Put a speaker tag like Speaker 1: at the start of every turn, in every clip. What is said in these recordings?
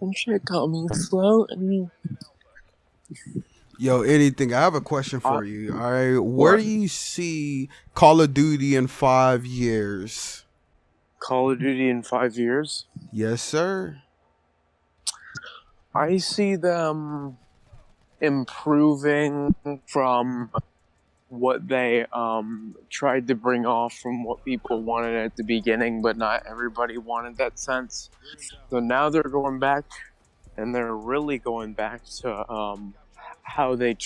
Speaker 1: And shit coming slow. And
Speaker 2: Yo, anything. I have a question
Speaker 1: I,
Speaker 2: for you. All right, where
Speaker 1: what?
Speaker 2: do you see Call of Duty in 5 years?
Speaker 1: Call of Duty in 5 years?
Speaker 2: Yes, sir.
Speaker 1: I see them improving from what they tried to bring off from what people wanted at the beginning, but not everybody wanted that sense. So now they're going back, and they're really going back to how they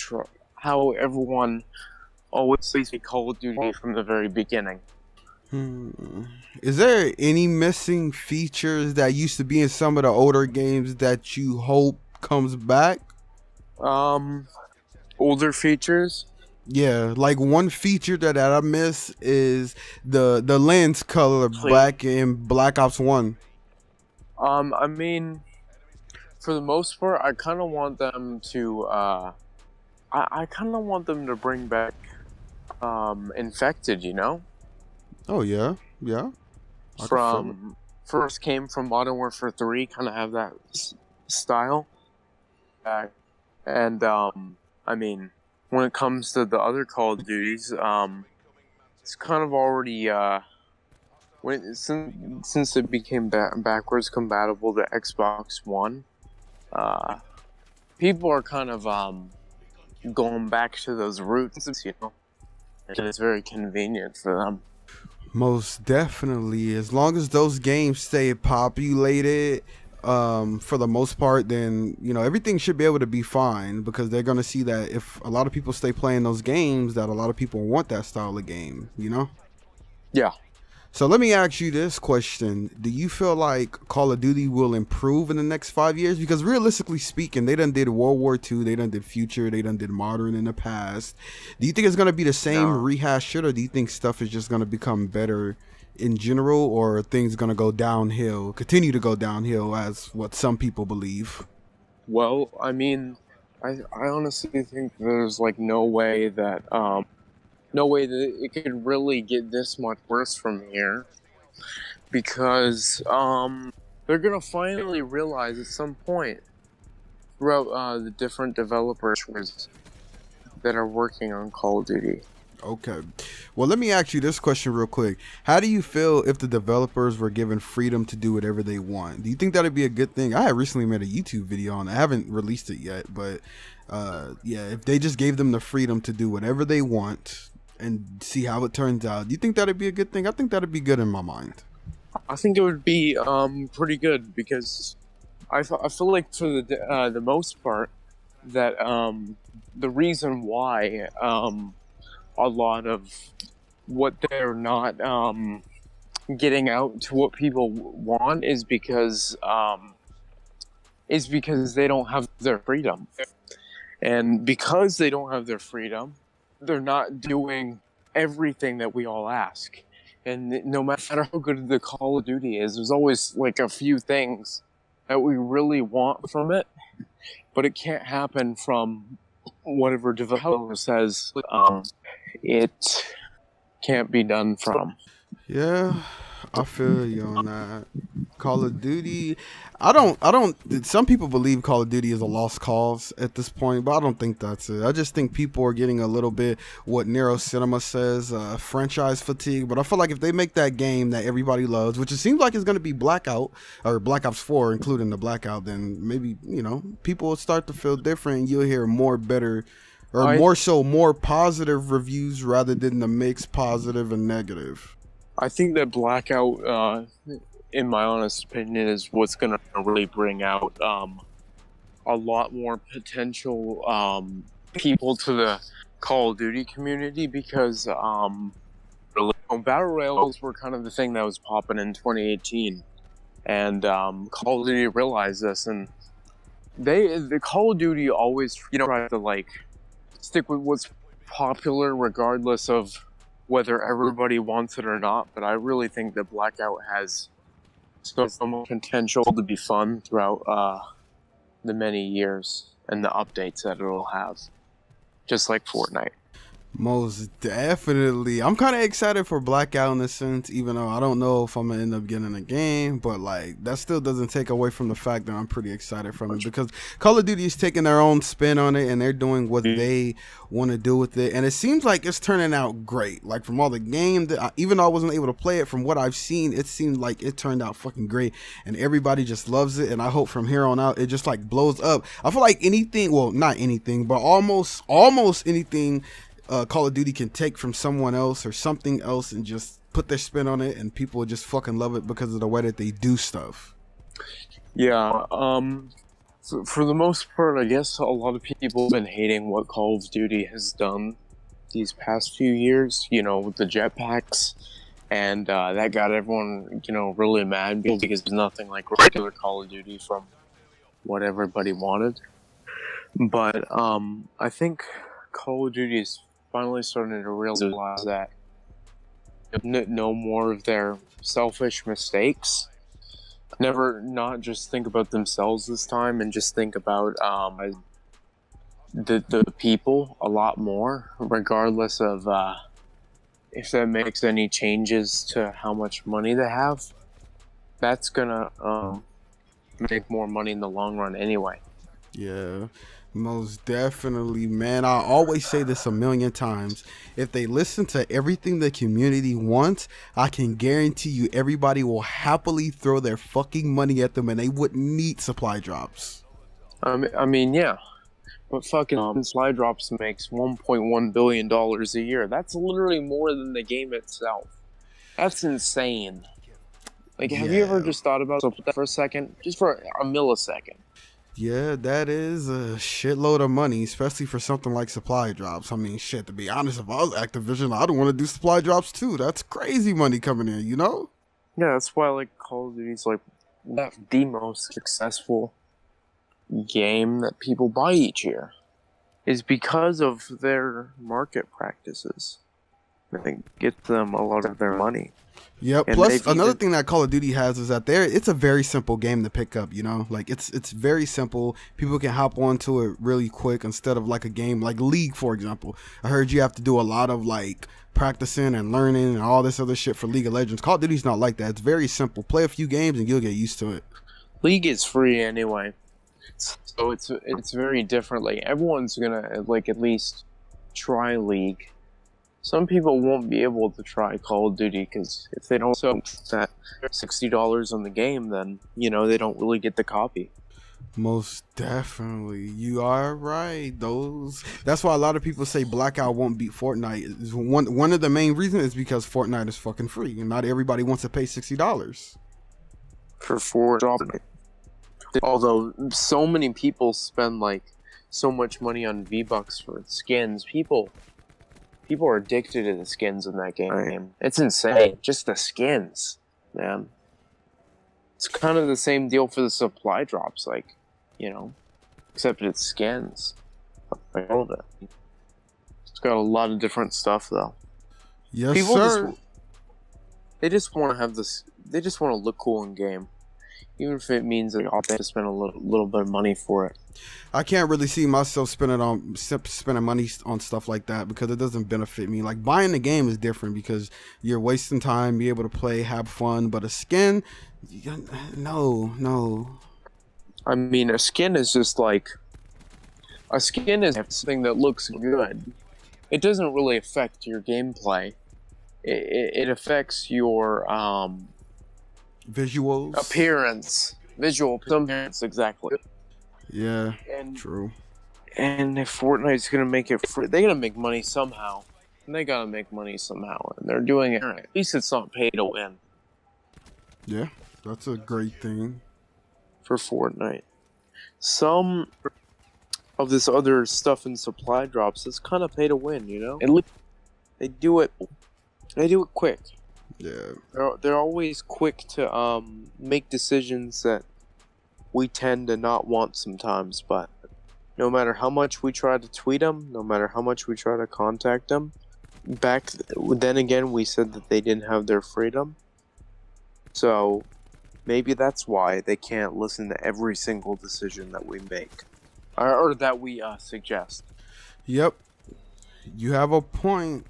Speaker 1: how everyone always plays Call of Duty from the very beginning.
Speaker 2: Hmm. Is there any missing features that used to be in some of the older games that you hope comes back?
Speaker 1: Um, Older features.
Speaker 2: Yeah, like one feature that I miss is the lens color back in Black Ops 1.
Speaker 1: I mean, for the most part, I kind of want them to. I kind of want them to bring back infected.
Speaker 2: Oh yeah, yeah. I can feel it.
Speaker 1: From first came from Modern Warfare 3, kind of have that style. And I mean, when it comes to the other Call of Duties, it's kind of already since it became backwards compatible to Xbox One. Uh, People are kind of going back to those roots. And it's very convenient for them.
Speaker 2: Most definitely. As long as those games stay populated, for the most part, then everything should be able to be fine because they're gonna see that if a lot of people stay playing those games, that a lot of people want that style of game.
Speaker 1: Yeah.
Speaker 2: So let me ask you this question. Do you feel like Call of Duty will improve in the next 5 years? Because realistically speaking, they done did World War II, they done did Future, they done did Modern in the past. Do you think it's going to be the same
Speaker 1: No.
Speaker 2: rehash shit, or do you think stuff is just going to become better in general, or are things going to go downhill, continue to go downhill as what some people believe?
Speaker 1: Well, I mean, I honestly think there's like no way that it could really get this much worse from here because they're gonna finally realize at some point throughout the different developers that are working on Call of Duty.
Speaker 2: Okay. Well, let me ask you this question real quick. How do you feel if the developers were given freedom to do whatever they want? Do you think that'd be a good thing? I had recently made a YouTube video on it. I haven't released it yet, but yeah, if they just gave them the freedom to do whatever they want and see how it turns out, do you think that'd be a good thing? I think that'd be good in my mind.
Speaker 1: I think it would be pretty good because I feel like for the most part that the reason why a lot of what they're not getting out to what people want is because they don't have their freedom, and because they don't have their freedom, they're not doing everything that we all ask. And no matter how good the Call of Duty is, there's always like a few things that we really want from it, but it can't happen from whatever developer says it can't be done from.
Speaker 2: Yeah, I feel you on that. Call of Duty. I don't. Some people believe Call of Duty is a lost cause at this point, but I don't think that's it. I just think people are getting a little bit what Nero Cinema says, franchise fatigue. But I feel like if they make that game that everybody loves, which it seems like it's going to be Blackout or Black Ops 4, including the Blackout, then maybe people will start to feel different. And you'll hear more better, or
Speaker 1: I
Speaker 2: more so, more positive reviews rather than the mixed positive and negative.
Speaker 1: I think that Blackout, in my honest opinion, is what's going to really bring out a lot more potential people to the Call of Duty community because battle royales were kind of the thing that was popping in 2018, and Call of Duty realized this, and the Call of Duty always try to like stick with what's popular regardless of whether everybody wants it or not. But I really think that Blackout has so much potential to be fun throughout the many years and the updates that it'll have, just like Fortnite.
Speaker 2: Most definitely. I'm kind of excited for Blackout in a sense, even though I don't know if I'm going to end up getting a game, but like that still doesn't take away from the fact that I'm pretty excited from it because Call of Duty is taking their own spin on it and they're doing what they want to do with it. And it seems like it's turning out great. Like from all the game that even though I wasn't able to play it, from what I've seen, it seemed like it turned out fucking great and everybody just loves it. And I hope from here on out, it just like blows up. I feel like anything, well, not anything, but almost anything Call of Duty can take from someone else or something else and just put their spin on it, and people just fucking love it because of the way that they do stuff.
Speaker 1: Yeah, for the most part, I guess a lot of people have been hating what Call of Duty has done these past few years, you know, with the jetpacks, and that got everyone, you know, really mad because there's nothing like regular Call of Duty from what everybody wanted. But I think Call of Duty is finally starting to realize that no more of their selfish mistakes. Not just think about themselves this time and just think about the people a lot more, regardless of if that makes any changes to how much money they have. That's gonna make more money in the long run anyway.
Speaker 2: Yeah, most definitely, man. I always say this a million times. If they listen to everything the community wants, I can guarantee you everybody will happily throw their fucking money at them and they wouldn't need supply drops.
Speaker 1: I mean, yeah. But fucking Slide Drops makes $1.1 billion a year. That's literally more than the game itself. That's insane. Like, have you ever just thought about that for a second? Just for a millisecond.
Speaker 2: Yeah, that is a shitload of money, especially for something like supply drops. I mean, shit, to be honest, if I was Activision, I'd want to do supply drops too. That's crazy money coming in, you know?
Speaker 1: Yeah, that's why, like, Call of Duty's, like, the most successful game that people buy each year. Is because of their market practices. They get them a lot of their money.
Speaker 2: Yep.
Speaker 1: And
Speaker 2: plus, another thing that Call of Duty has is that it's a very simple game to pick up, you know? Like, it's very simple. People can hop onto it really quick instead of, like, a game like League, for example. I heard you have to do a lot of, like, practicing and learning and all this other shit for League of Legends. Call of Duty's not like that. It's very simple. Play a few games and you'll get used to it.
Speaker 1: League is free anyway. So it's very different. Like, everyone's gonna, like, at least try League. Some people won't be able to try Call of Duty because if they don't spend that $60 on the game, then, you know, they don't really get the copy.
Speaker 2: Most definitely, you are right. That's why a lot of people say Blackout won't beat Fortnite. One of the main reasons is because Fortnite is fucking free, and not everybody wants to pay $60
Speaker 1: for Fortnite. Although so many people spend like so much money on V-Bucks for skins, people are addicted to the skins in that game. It's insane. Just the skins, man. It's kind of the same deal for the supply drops, like, you know, except it's skins. I know that. It's got a lot of different stuff though.
Speaker 2: Yes,
Speaker 1: people
Speaker 2: sir.
Speaker 1: They just want to have this. They just want to look cool in game. Even if it means that I'll have to spend a little bit of money for it.
Speaker 2: I can't really see myself spending money on stuff like that because it doesn't benefit me. Like, buying the game is different because you're wasting time, be able to play, have fun. But a skin, no.
Speaker 1: I mean, a skin is just like something that looks good. It doesn't really affect your gameplay. It affects your
Speaker 2: visuals,
Speaker 1: visual appearance, exactly.
Speaker 2: Yeah, true.
Speaker 1: And if Fortnite's gonna make it free, they're gonna make money somehow. And they gotta make money somehow, and they're doing it. At least it's not pay to win.
Speaker 2: Yeah, that's a great thing
Speaker 1: for Fortnite. Some of this other stuff in supply drops is kind of pay to win, you know. And they do it quick.
Speaker 2: Yeah,
Speaker 1: they're always quick to make decisions that we tend to not want sometimes. But no matter how much we try to tweet them, no matter how much we try to contact them, then again we said that they didn't have their freedom. So maybe that's why they can't listen to every single decision that we make or that we suggest.
Speaker 2: Yep. You have a point.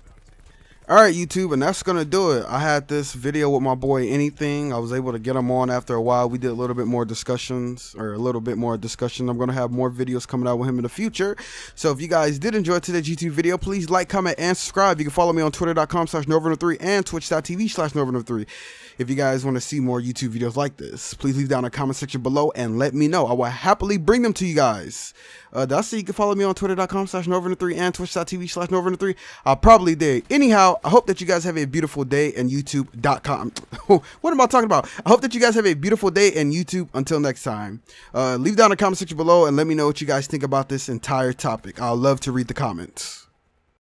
Speaker 2: All right, YouTube, and that's gonna do it. I had this video with my boy Anything. I was able to get him on after a while. We did a little bit more discussions, or a little bit more discussion. I'm gonna have more videos coming out with him in the future. So if you guys did enjoy today's YouTube video, please like, comment, and subscribe. You can follow me on twitter.com/Norvernor3 and twitch.tv/Norvernor3. If you guys want to see more YouTube videos like this, please leave down in the comment section below and let me know. I will happily bring them to you guys. That's it. You can follow me on twitter.com/Norvernor3 and twitch.tv/Norvernor3. I probably did. Anyhow, I hope that you guys have a beautiful day, and youtube.com. What am I talking about? I hope that you guys have a beautiful day, and YouTube. Until next time, leave down in the comment section below and let me know what you guys think about this entire topic. I'll love to read the comments.